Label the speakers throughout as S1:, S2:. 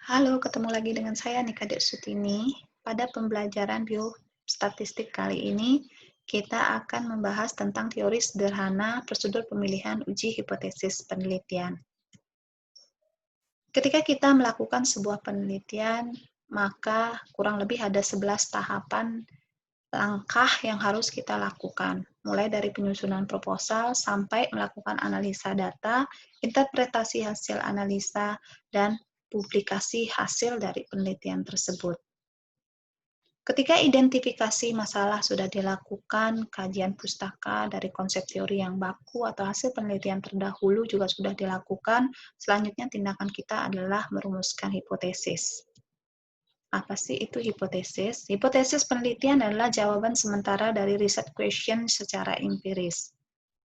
S1: Halo, ketemu lagi dengan saya Nika Sutini. Pada pembelajaran biostatistik kali ini, kita akan membahas tentang teori sederhana prosedur pemilihan uji hipotesis penelitian. Ketika kita melakukan sebuah penelitian, maka kurang lebih ada 11 tahapan langkah yang harus kita lakukan, mulai dari penyusunan proposal sampai melakukan analisa data, interpretasi hasil analisa, dan publikasi hasil dari penelitian tersebut. Ketika identifikasi masalah sudah dilakukan, kajian pustaka dari konsep teori yang baku atau hasil penelitian terdahulu juga sudah dilakukan, selanjutnya tindakan kita adalah merumuskan hipotesis. Apa sih itu hipotesis? Hipotesis penelitian adalah jawaban sementara dari riset question secara empiris.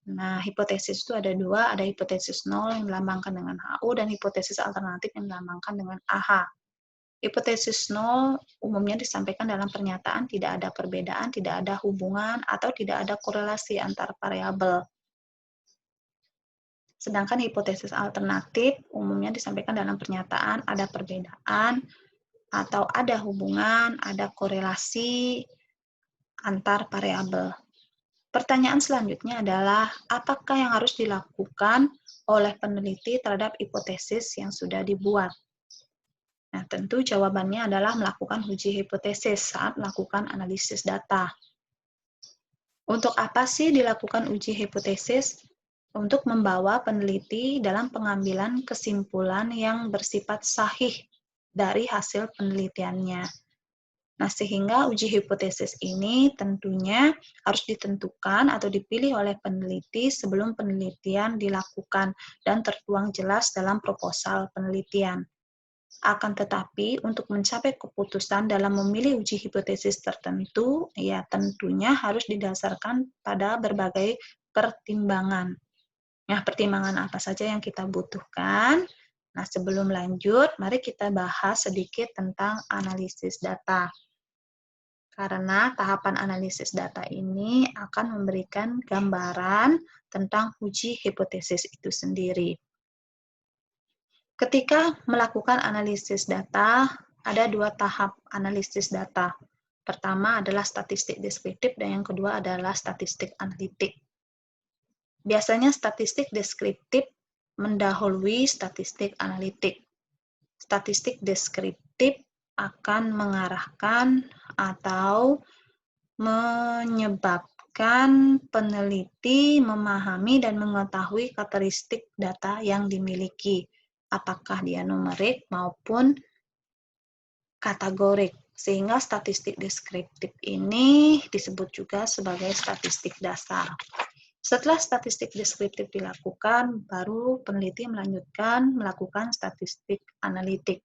S1: Nah, hipotesis itu ada dua, ada hipotesis nol yang dilambangkan dengan HU dan hipotesis alternatif yang dilambangkan dengan AH. Hipotesis nol umumnya disampaikan dalam pernyataan tidak ada perbedaan, tidak ada hubungan, atau tidak ada korelasi antar variabel. Sedangkan hipotesis alternatif umumnya disampaikan dalam pernyataan ada perbedaan, atau ada hubungan, ada korelasi antar variabel. Pertanyaan selanjutnya adalah, apakah yang harus dilakukan oleh peneliti terhadap hipotesis yang sudah dibuat? Nah, tentu jawabannya adalah melakukan uji hipotesis saat melakukan analisis data. Untuk apa sih dilakukan uji hipotesis? Untuk membawa peneliti dalam pengambilan kesimpulan yang bersifat sahih dari hasil penelitiannya. Nah, sehingga uji hipotesis ini tentunya harus ditentukan atau dipilih oleh peneliti sebelum penelitian dilakukan dan tertuang jelas dalam proposal penelitian. Akan tetapi, untuk mencapai keputusan dalam memilih uji hipotesis tertentu, ya tentunya harus didasarkan pada berbagai pertimbangan. Nah, pertimbangan apa saja yang kita butuhkan? Nah, sebelum lanjut, mari kita bahas sedikit tentang analisis data. Karena tahapan analisis data ini akan memberikan gambaran tentang uji hipotesis itu sendiri. Ketika melakukan analisis data, ada dua tahap analisis data. Pertama adalah statistik deskriptif dan yang kedua adalah statistik analitik. Biasanya statistik deskriptif mendahului statistik analitik. Statistik deskriptif akan mengarahkan atau menyebabkan peneliti memahami dan mengetahui karakteristik data yang dimiliki, apakah dia numerik maupun kategorik, sehingga statistik deskriptif ini disebut juga sebagai statistik dasar. Setelah statistik deskriptif dilakukan, baru peneliti melanjutkan melakukan statistik analitik.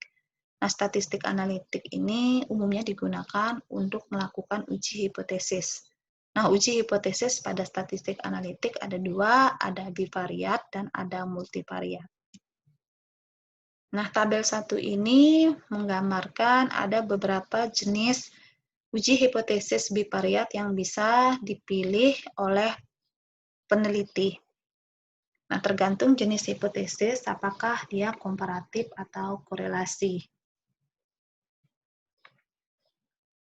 S1: Nah, statistik analitik ini umumnya digunakan untuk melakukan uji hipotesis. Nah, uji hipotesis pada statistik analitik ada dua, ada bivariat dan ada multivariat. Nah, tabel 1 ini menggambarkan ada beberapa jenis uji hipotesis bivariat yang bisa dipilih oleh peneliti. Nah, tergantung jenis hipotesis, apakah dia komparatif atau korelasi.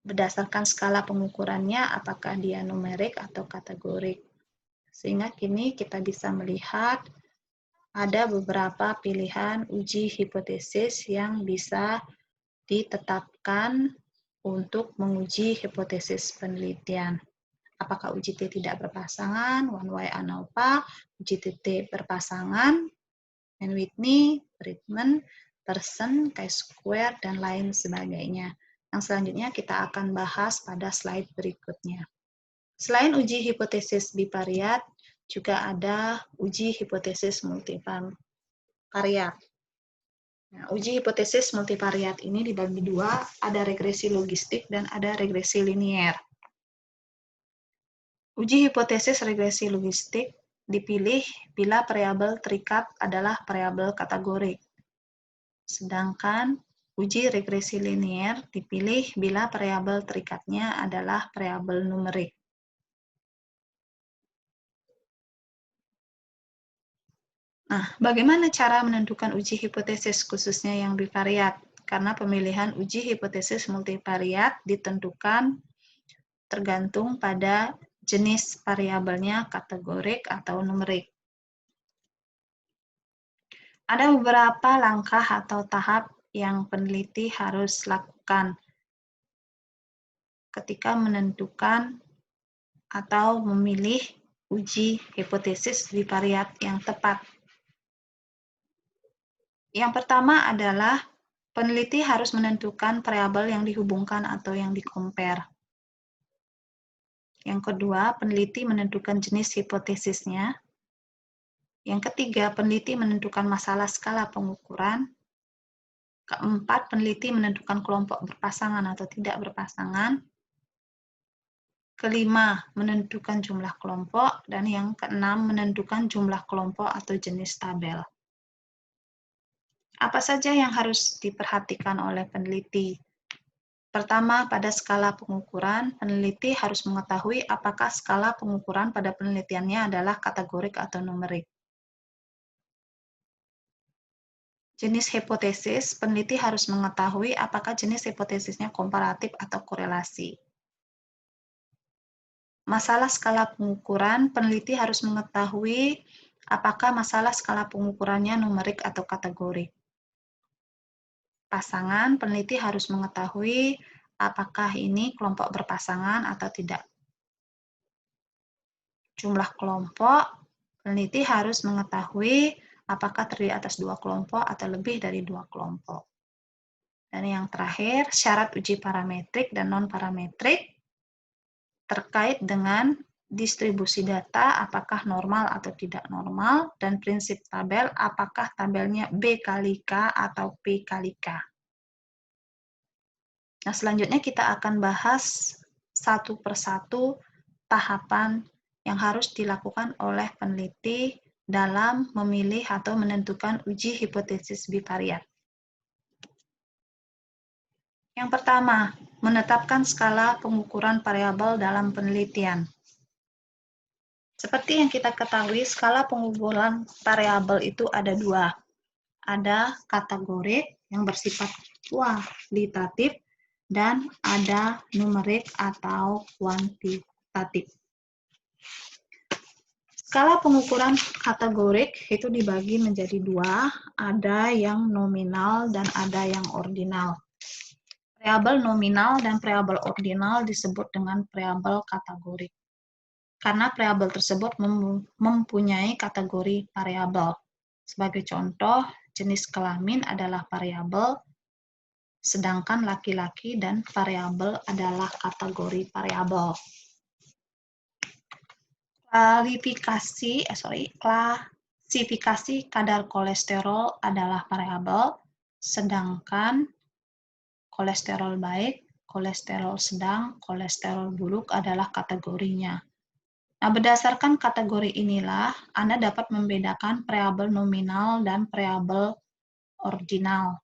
S1: Berdasarkan skala pengukurannya, apakah dia numerik atau kategorik. Sehingga kini kita bisa melihat ada beberapa pilihan uji hipotesis yang bisa ditetapkan untuk menguji hipotesis penelitian. Apakah uji T tidak berpasangan, one way ANOVA, uji TT berpasangan, Mann-Whitney, Friedman, Pearson, chi-square, dan lain sebagainya. Yang selanjutnya kita akan bahas pada slide berikutnya. Selain uji hipotesis bivariat, juga ada uji hipotesis multivariat. Nah, uji hipotesis multivariat ini dibagi dua, ada regresi logistik dan ada regresi linier. Uji hipotesis regresi logistik dipilih bila variabel terikat adalah variabel kategorik. Sedangkan uji regresi linier dipilih bila variabel terikatnya adalah variabel numerik. Nah, bagaimana cara menentukan uji hipotesis khususnya yang bivariat? karena pemilihan uji hipotesis multivariat ditentukan tergantung pada jenis variabelnya kategorik atau numerik. Ada beberapa langkah atau tahap yang peneliti harus lakukan ketika menentukan atau memilih uji hipotesis bivariat yang tepat. Yang pertama adalah peneliti harus menentukan variabel yang dihubungkan atau yang di-compare. Yang kedua, peneliti menentukan jenis hipotesisnya. Yang ketiga, peneliti menentukan masalah skala pengukuran. Keempat, peneliti menentukan kelompok berpasangan atau tidak berpasangan. Kelima, menentukan jumlah kelompok. Dan yang keenam, menentukan jumlah kelompok atau jenis tabel. Apa saja yang harus diperhatikan oleh peneliti? Pertama, pada skala pengukuran, peneliti harus mengetahui apakah skala pengukuran pada penelitiannya adalah kategorik atau numerik. Jenis hipotesis, peneliti harus mengetahui apakah jenis hipotesisnya komparatif atau korelasi. Masalah skala pengukuran, peneliti harus mengetahui apakah masalah skala pengukurannya numerik atau kategorik. Pasangan, peneliti harus mengetahui apakah ini kelompok berpasangan atau tidak. Jumlah kelompok, peneliti harus mengetahui apakah terdiri atas 2 kelompok atau lebih dari 2 kelompok. Dan yang terakhir, syarat uji parametrik dan non-parametrik terkait dengan distribusi data, apakah normal atau tidak normal, dan prinsip tabel, apakah tabelnya B kali K atau P kali K. Nah, selanjutnya kita akan bahas satu persatu tahapan yang harus dilakukan oleh peneliti dalam memilih atau menentukan uji hipotesis bivariat. Yang pertama, menetapkan skala pengukuran variabel dalam penelitian. Seperti yang kita ketahui, skala pengukuran variabel itu ada 2. Ada kategorik yang bersifat kualitatif dan ada numerik atau kuantitatif. Skala pengukuran kategorik itu dibagi menjadi 2, ada yang nominal dan ada yang ordinal. Variabel nominal dan variabel ordinal disebut dengan variabel kategorik. Karena variabel tersebut mempunyai kategori variabel. Sebagai contoh, jenis kelamin adalah variabel, sedangkan laki-laki dan variabel adalah kategori variabel. Klasifikasi kadar kolesterol adalah variabel, sedangkan kolesterol baik, kolesterol sedang, kolesterol buruk adalah kategorinya. Nah, berdasarkan kategori inilah, Anda dapat membedakan variabel nominal dan variabel ordinal.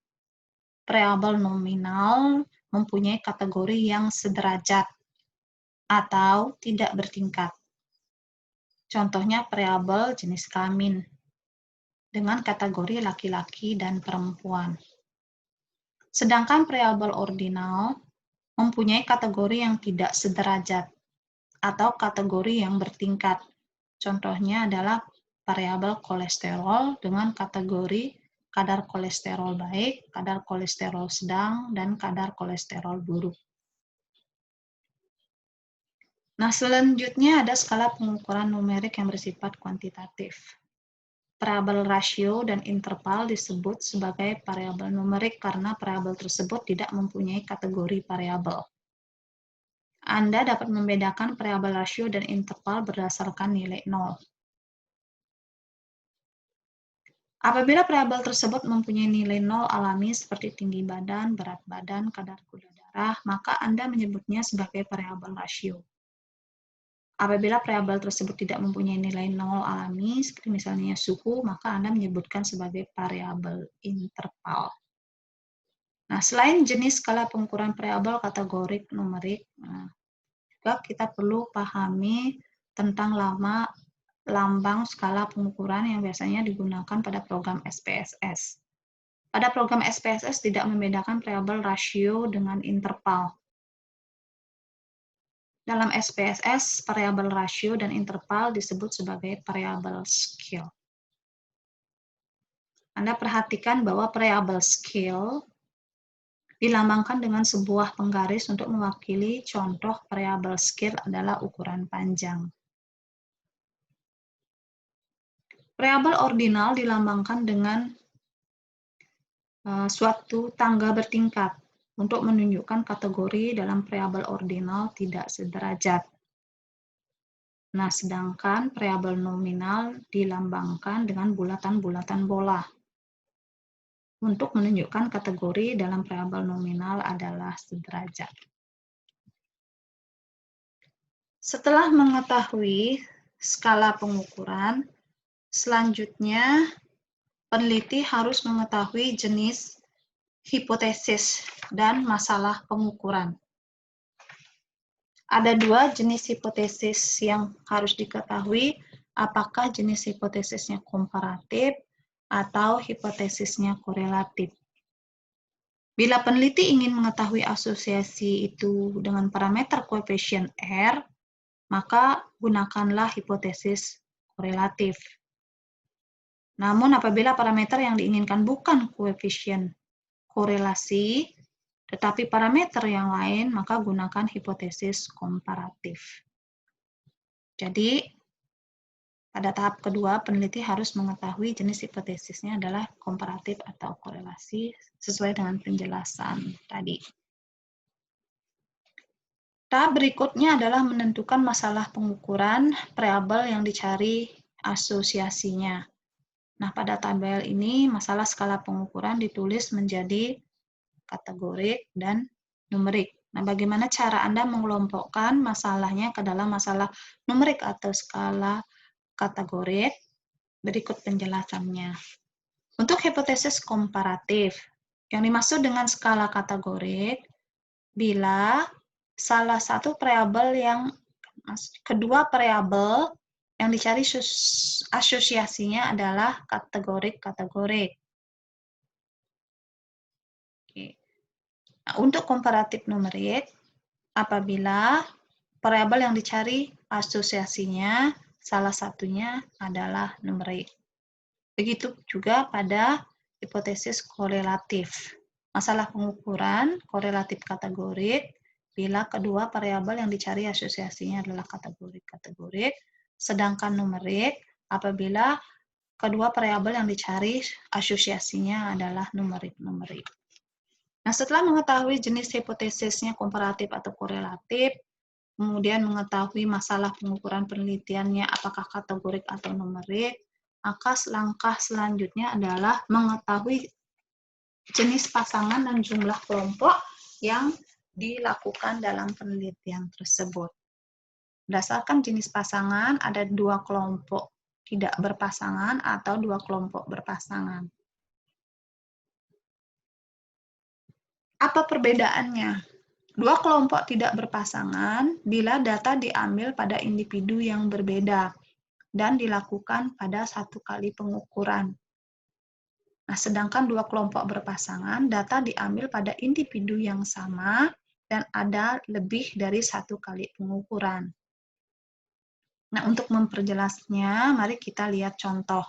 S1: Variabel nominal mempunyai kategori yang sederajat atau tidak bertingkat. Contohnya variabel jenis kelamin dengan kategori laki-laki dan perempuan. Sedangkan variabel ordinal mempunyai kategori yang tidak sederajat atau kategori yang bertingkat. Contohnya adalah variabel kolesterol dengan kategori kadar kolesterol baik, kadar kolesterol sedang, dan kadar kolesterol buruk. Nah, selanjutnya ada skala pengukuran numerik yang bersifat kuantitatif. Variabel rasio dan interval disebut sebagai variabel numerik karena variabel tersebut tidak mempunyai kategori variabel. Anda dapat membedakan variabel rasio dan interval berdasarkan nilai 0. Apabila variabel tersebut mempunyai nilai 0 alami seperti tinggi badan, berat badan, kadar gula darah, maka Anda menyebutnya sebagai variabel rasio. Apabila variabel tersebut tidak mempunyai nilai 0 alami, seperti misalnya suhu, maka Anda menyebutkan sebagai variabel interval. Nah, selain jenis skala pengukuran variabel kategorik numerik, juga kita perlu pahami tentang lambang skala pengukuran yang biasanya digunakan pada program SPSS. Pada program SPSS tidak membedakan variabel rasio dengan interval. Dalam SPSS, variabel rasio dan interval disebut sebagai variabel scale. Anda perhatikan bahwa variabel scale dilambangkan dengan sebuah penggaris untuk mewakili contoh variabel scale adalah ukuran panjang. Variabel ordinal dilambangkan dengan suatu tangga bertingkat untuk menunjukkan kategori dalam variabel ordinal tidak sederajat. Nah, sedangkan variabel nominal dilambangkan dengan bulatan-bulatan bola. Untuk menunjukkan kategori dalam variabel nominal adalah sederajat. Setelah mengetahui skala pengukuran, selanjutnya peneliti harus mengetahui jenis hipotesis dan masalah pengukuran. Ada dua jenis hipotesis yang harus diketahui, apakah jenis hipotesisnya komparatif atau hipotesisnya korelatif. Bila peneliti ingin mengetahui asosiasi itu dengan parameter koefisien R, maka gunakanlah hipotesis korelatif. Namun apabila parameter yang diinginkan bukan koefisien korelasi, tetapi parameter yang lain, maka gunakan hipotesis komparatif. Jadi, pada tahap kedua, peneliti harus mengetahui jenis hipotesisnya adalah komparatif atau korelasi sesuai dengan penjelasan tadi. Tahap berikutnya adalah menentukan masalah pengukuran variabel yang dicari asosiasinya. Nah, pada tabel ini masalah skala pengukuran ditulis menjadi kategorik dan numerik. Nah, bagaimana cara Anda mengelompokkan masalahnya ke dalam masalah numerik atau skala kategorik? Berikut penjelasannya. Untuk hipotesis komparatif, yang dimaksud dengan skala kategorik, bila salah satu variabel kedua variabel yang dicari asosiasinya adalah kategorik-kategorik. Nah, untuk komparatif numerik, apabila variabel yang dicari asosiasinya salah satunya adalah numerik. Begitu juga pada hipotesis korelatif. Masalah pengukuran korelatif kategorik bila kedua variabel yang dicari asosiasinya adalah kategorik-kategorik, sedangkan numerik apabila kedua variabel yang dicari asosiasinya adalah numerik-numerik. Nah, setelah mengetahui jenis hipotesisnya komparatif atau korelatif, kemudian mengetahui masalah pengukuran penelitiannya apakah kategorik atau numerik, maka langkah selanjutnya adalah mengetahui jenis pasangan dan jumlah kelompok yang dilakukan dalam penelitian tersebut. Berdasarkan jenis pasangan, ada dua kelompok tidak berpasangan atau dua kelompok berpasangan. Apa perbedaannya? Dua kelompok tidak berpasangan bila data diambil pada individu yang berbeda dan dilakukan pada satu kali pengukuran. Nah, sedangkan dua kelompok berpasangan, data diambil pada individu yang sama dan ada lebih dari satu kali pengukuran. Nah, untuk memperjelasnya, mari kita lihat contoh.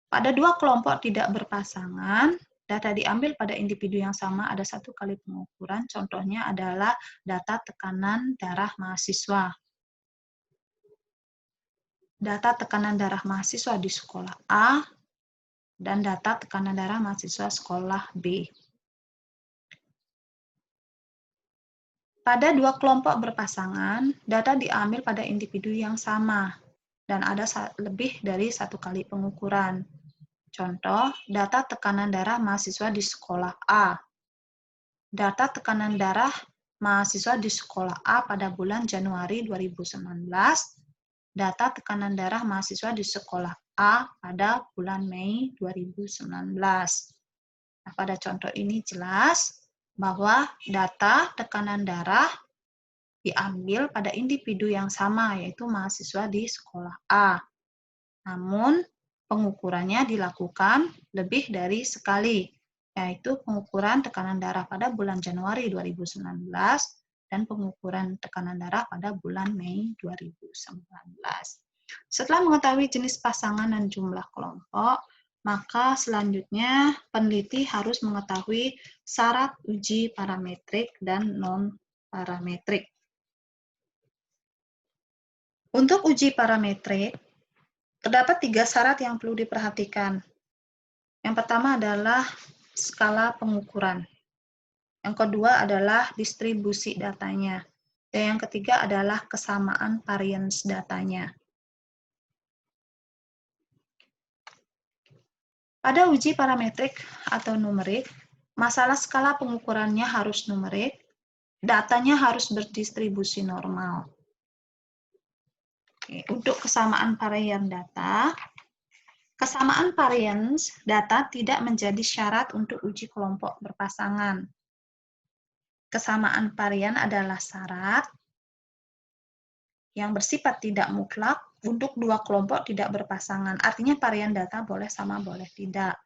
S1: Pada dua kelompok tidak berpasangan, data diambil pada individu yang sama ada satu kali pengukuran. Contohnya adalah data tekanan darah mahasiswa. Data tekanan darah mahasiswa di sekolah A dan data tekanan darah mahasiswa sekolah B. Pada dua kelompok berpasangan, data diambil pada individu yang sama dan ada lebih dari satu kali pengukuran. Contoh, data tekanan darah mahasiswa di sekolah A. Data tekanan darah mahasiswa di sekolah A pada bulan Januari 2019. Data tekanan darah mahasiswa di sekolah A pada bulan Mei 2019. Nah, pada contoh ini jelas bahwa data tekanan darah diambil pada individu yang sama, yaitu mahasiswa di sekolah A. Namun, pengukurannya dilakukan lebih dari sekali. yaitu pengukuran tekanan darah pada bulan Januari 2019 dan pengukuran tekanan darah pada bulan Mei 2019. Setelah mengetahui jenis pasangan dan jumlah kelompok, maka selanjutnya peneliti harus mengetahui syarat uji parametrik dan non-parametrik. Untuk uji parametrik, terdapat 3 syarat yang perlu diperhatikan. Yang pertama adalah skala pengukuran. Yang kedua adalah distribusi datanya. Dan yang ketiga adalah kesamaan variance datanya. Pada uji parametrik atau numerik, masalah skala pengukurannya harus numerik, datanya harus berdistribusi normal. Untuk kesamaan varian data, kesamaan variance data tidak menjadi syarat untuk uji kelompok berpasangan. Kesamaan varian adalah syarat yang bersifat tidak mutlak untuk dua kelompok tidak berpasangan. Artinya varian data boleh sama, boleh tidak.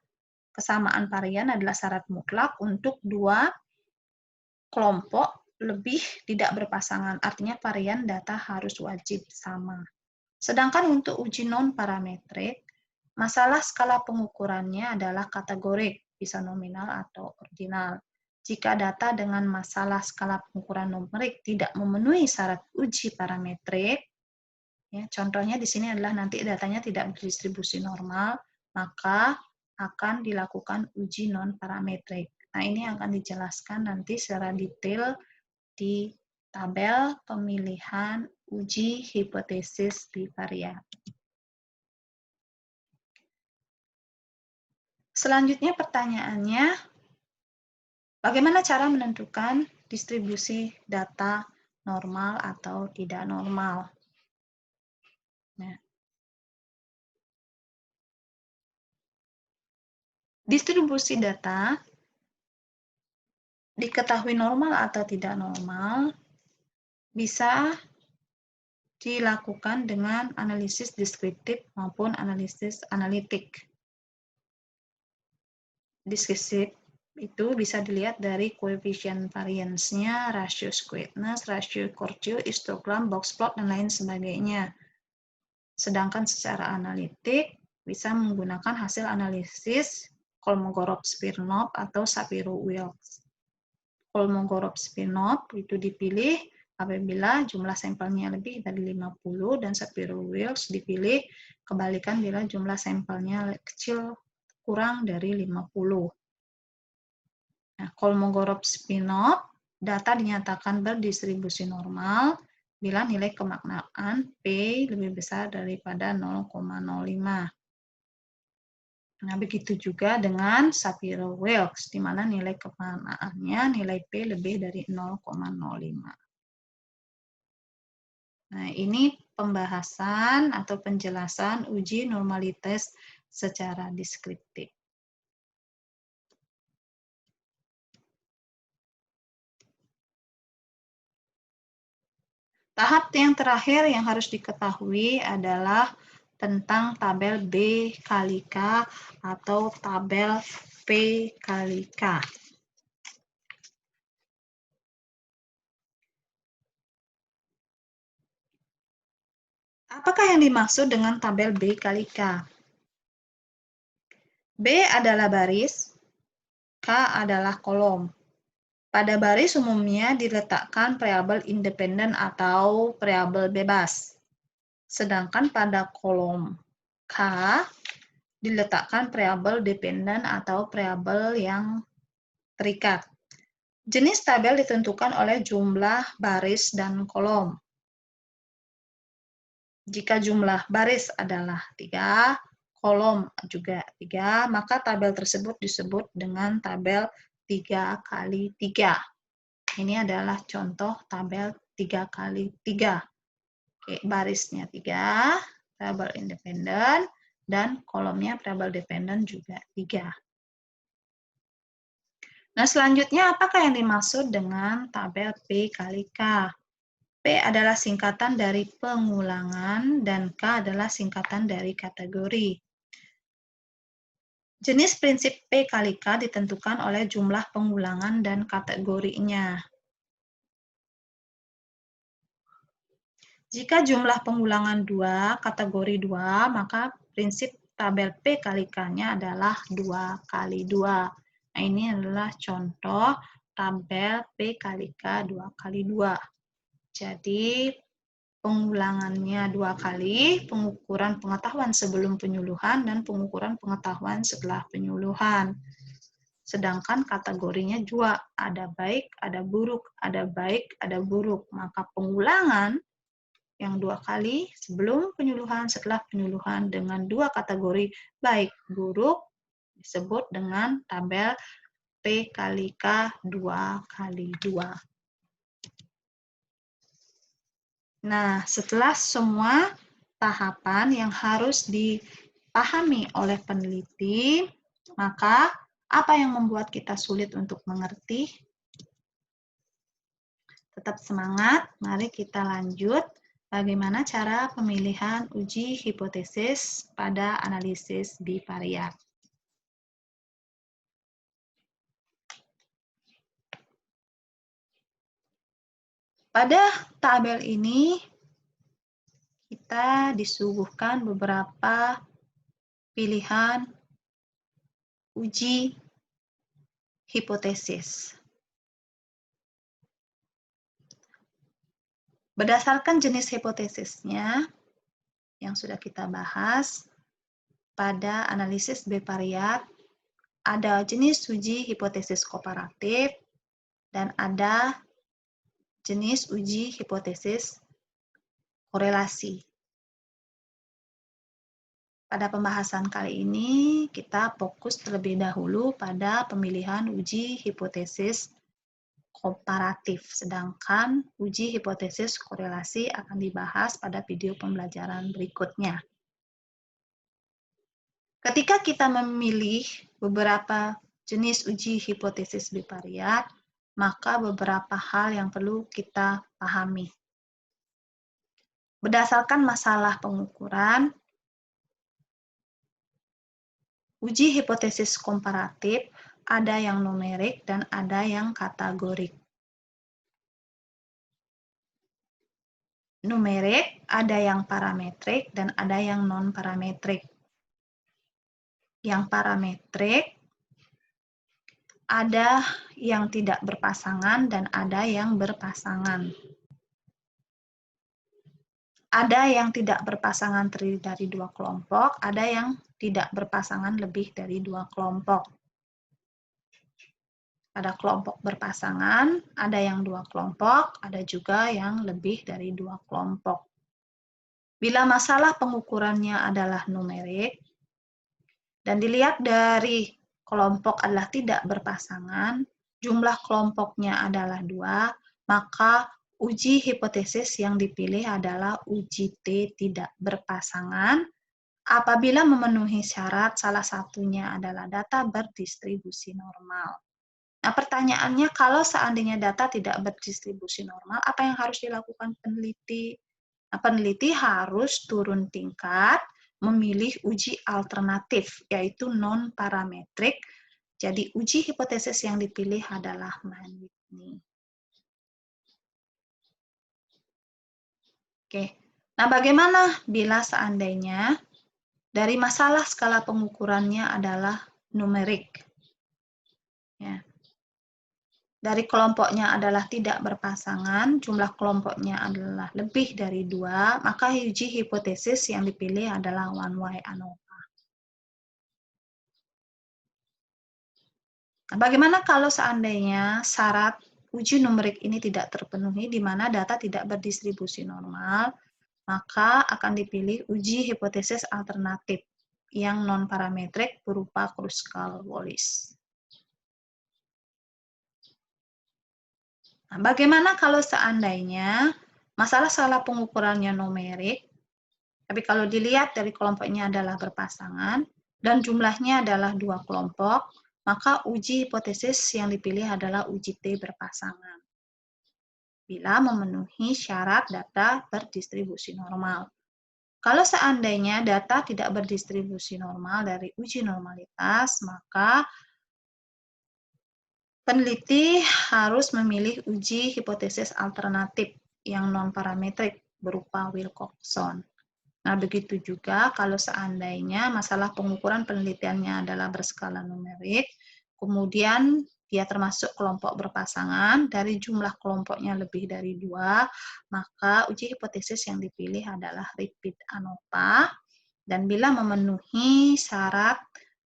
S1: Kesamaan varian adalah syarat mutlak untuk dua kelompok lebih tidak berpasangan. Artinya varian data harus wajib sama. Sedangkan untuk uji non-parametrik, masalah skala pengukurannya adalah kategorik, bisa nominal atau ordinal. Jika data dengan masalah skala pengukuran numerik tidak memenuhi syarat uji parametrik, ya, contohnya di sini adalah nanti datanya tidak berdistribusi normal, maka akan dilakukan uji non-parametrik. Nah, ini akan dijelaskan nanti secara detail di tabel pemilihan uji hipotesis bivariat. Selanjutnya pertanyaannya, bagaimana cara menentukan distribusi data normal atau tidak normal? Nah, distribusi data diketahui normal atau tidak normal bisa dilakukan dengan analisis deskriptif maupun analisis analitik. Deskriptif itu bisa dilihat dari koefisien variance-nya, rasio squareness, rasio Corcu, histogram, box plot, dan lain sebagainya. Sedangkan secara analitik bisa menggunakan hasil analisis Kolmogorov-Smirnov atau Shapiro-Wilks. Kolmogorov-Smirnov itu dipilih apabila jumlah sampelnya lebih dari 50 dan Shapiro-Wilks dipilih kebalikan bila jumlah sampelnya kecil kurang dari 50. Nah, Kolmogorov-Smirnov data dinyatakan berdistribusi normal bila nilai kemaknaan P lebih besar daripada 0,05. Nah, begitu juga dengan Shapiro-Wilks, di mana nilai kemaknaannya nilai P lebih dari 0,05. Nah, ini pembahasan atau penjelasan uji normalitas secara deskriptif. Tahap yang terakhir yang harus diketahui adalah tentang tabel B kali K atau tabel P kali K. Apakah yang dimaksud dengan tabel B kali K? B adalah baris, K adalah kolom. Pada baris umumnya diletakkan variabel independen atau variabel bebas. Sedangkan pada kolom K diletakkan variabel dependen atau variabel yang terikat. Jenis tabel ditentukan oleh jumlah baris dan kolom. Jika jumlah baris adalah 3, kolom juga 3, maka tabel tersebut disebut dengan tabel 3 kali 3. Ini adalah contoh tabel 3 kali 3. Oke, barisnya 3, variabel independen, dan kolomnya variabel dependen juga 3. Nah, selanjutnya apakah yang dimaksud dengan tabel P kali K? P adalah singkatan dari pengulangan dan K adalah singkatan dari kategori. Jenis prinsip P kali K ditentukan oleh jumlah pengulangan dan kategorinya. Jika jumlah pengulangan 2, kategori 2, maka prinsip tabel P kali K-nya adalah 2 kali 2. Nah, ini adalah contoh tabel P kali K 2 kali 2. Jadi, pengulangannya 2 kali, pengukuran pengetahuan sebelum penyuluhan, dan pengukuran pengetahuan setelah penyuluhan. Sedangkan kategorinya 2, ada baik, ada buruk, ada baik, ada buruk. Maka pengulangan yang 2 kali sebelum penyuluhan, setelah penyuluhan dengan 2 kategori baik, buruk disebut dengan tabel P kali K 2 kali 2. Nah, setelah semua tahapan yang harus dipahami oleh peneliti, maka apa yang membuat kita sulit untuk mengerti? Tetap semangat, mari kita lanjut. Bagaimana cara pemilihan uji hipotesis pada analisis bivariat? Pada tabel ini, kita disuguhkan beberapa pilihan uji hipotesis. Berdasarkan jenis hipotesisnya yang sudah kita bahas, pada analisis bivariat ada jenis uji hipotesis komparatif dan ada jenis uji hipotesis korelasi. Pada pembahasan kali ini, kita fokus terlebih dahulu pada pemilihan uji hipotesis komparatif, sedangkan uji hipotesis korelasi akan dibahas pada video pembelajaran berikutnya. Ketika kita memilih beberapa jenis uji hipotesis bivariat, maka beberapa hal yang perlu kita pahami. Berdasarkan masalah pengukuran, uji hipotesis komparatif ada yang numerik dan ada yang kategorik. Numerik ada yang parametrik dan ada yang non-parametrik. Yang parametrik ada yang tidak berpasangan dan ada yang berpasangan. Ada yang tidak berpasangan terdiri dari 2 kelompok, ada yang tidak berpasangan lebih dari 2 kelompok. Pada kelompok berpasangan, ada yang 2 kelompok, ada juga yang lebih dari 2 kelompok. Bila masalah pengukurannya adalah numerik, dan dilihat dari kelompok adalah tidak berpasangan, jumlah kelompoknya adalah 2, maka uji hipotesis yang dipilih adalah uji T tidak berpasangan apabila memenuhi syarat salah satunya adalah data berdistribusi normal. Nah, pertanyaannya, kalau seandainya data tidak berdistribusi normal, apa yang harus dilakukan peneliti? Nah, peneliti harus turun tingkat, memilih uji alternatif, yaitu non-parametrik. Jadi, uji hipotesis yang dipilih adalah Mann-Whitney. Oke, nah bagaimana bila seandainya dari masalah skala pengukurannya adalah numerik? Ya. Dari kelompoknya adalah tidak berpasangan, jumlah kelompoknya adalah lebih dari 2, maka uji hipotesis yang dipilih adalah one way ANOVA. Nah, bagaimana kalau seandainya syarat uji numerik ini tidak terpenuhi, di mana data tidak berdistribusi normal, maka akan dipilih uji hipotesis alternatif yang non-parametrik berupa Kruskal-Wallis. Nah, bagaimana kalau seandainya masalah skala pengukurannya numerik, tapi kalau dilihat dari kelompoknya adalah berpasangan, dan jumlahnya adalah 2 kelompok, maka uji hipotesis yang dipilih adalah uji T berpasangan. Bila memenuhi syarat data berdistribusi normal. Kalau seandainya data tidak berdistribusi normal dari uji normalitas, maka peneliti harus memilih uji hipotesis alternatif yang non-parametrik berupa Wilcoxon. Nah, begitu juga kalau seandainya masalah pengukuran penelitiannya adalah berskala numerik, kemudian dia termasuk kelompok berpasangan, dari jumlah kelompoknya lebih dari 2, maka uji hipotesis yang dipilih adalah repeat ANOVA, dan bila memenuhi syarat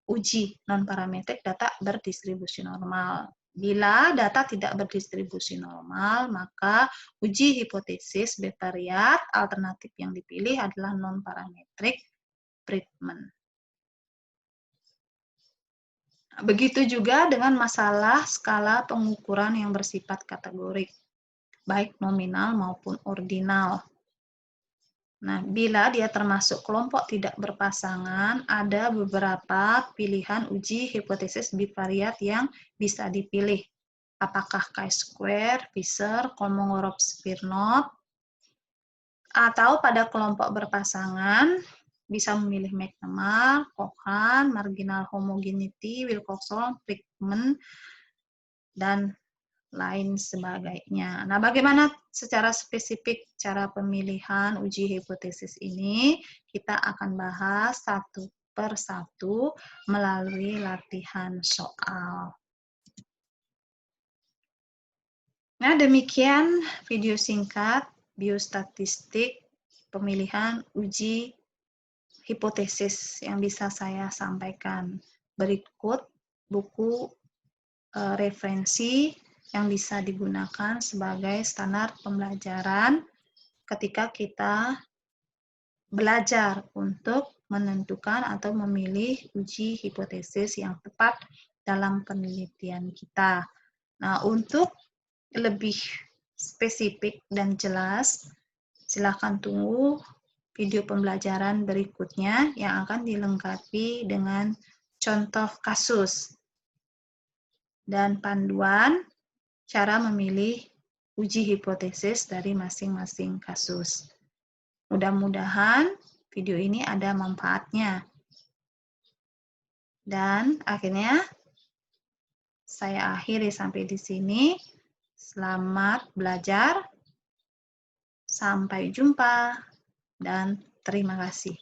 S1: uji non-parametrik data berdistribusi normal. Bila data tidak berdistribusi normal, maka uji hipotesis bivariat alternatif yang dipilih adalah non-parametric treatment. Begitu juga dengan masalah skala pengukuran yang bersifat kategorik, baik nominal maupun ordinal. Nah, bila dia termasuk kelompok tidak berpasangan, ada beberapa pilihan uji hipotesis bivariat yang bisa dipilih. Apakah chi-square, Fisher, Kolmogorov-Smirnov, atau pada kelompok berpasangan, bisa memilih McNemar, Cohen, marginal homogeneity, Wilcoxon, Friedman, dan lain sebagainya. Nah, bagaimana secara spesifik cara pemilihan uji hipotesis ini? Kita akan bahas satu per satu melalui latihan soal. Nah, demikian video singkat biostatistik pemilihan uji hipotesis yang bisa saya sampaikan. Berikut buku referensi yang bisa digunakan sebagai standar pembelajaran ketika kita belajar untuk menentukan atau memilih uji hipotesis yang tepat dalam penelitian kita. Nah, untuk lebih spesifik dan jelas, silakan tunggu video pembelajaran berikutnya yang akan dilengkapi dengan contoh kasus dan panduan cara memilih uji hipotesis dari masing-masing kasus. Mudah-mudahan video ini ada manfaatnya. Dan akhirnya saya akhiri sampai di sini. Selamat belajar. Sampai jumpa dan terima kasih.